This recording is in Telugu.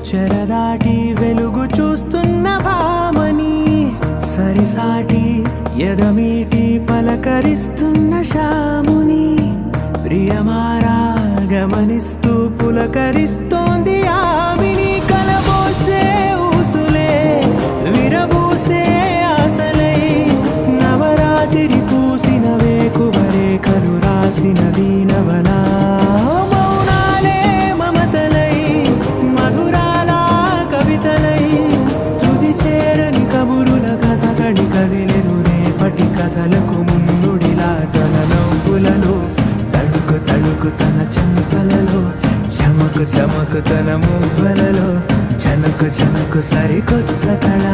చెరదాటి వెలుగు చూస్తున్న భామని, సరిసాటి ఎదమీటి పలకరిస్తున్న శాముని, ప్రియమారా గమనిస్తూ పులకరిస్తోంది ఆవిని. కలబోసే ఊసులే విరబూసే ఆశలై, నవరాత్రి పూసిన వేకువరే కలు రాసిన దీనవనా. మౌనాలే మమతలై మధురాల కవితలై, తుది చేరని కబురుల కథ గడి కదిలెను రేపటి కథలకు ముందుడిలా. తన నవ్వులలో తడుకు తడుకు తన చెంపలలో, చమకు చమకు తన మువ్వలలో, చనకు చనకు సరికొత్త కళ.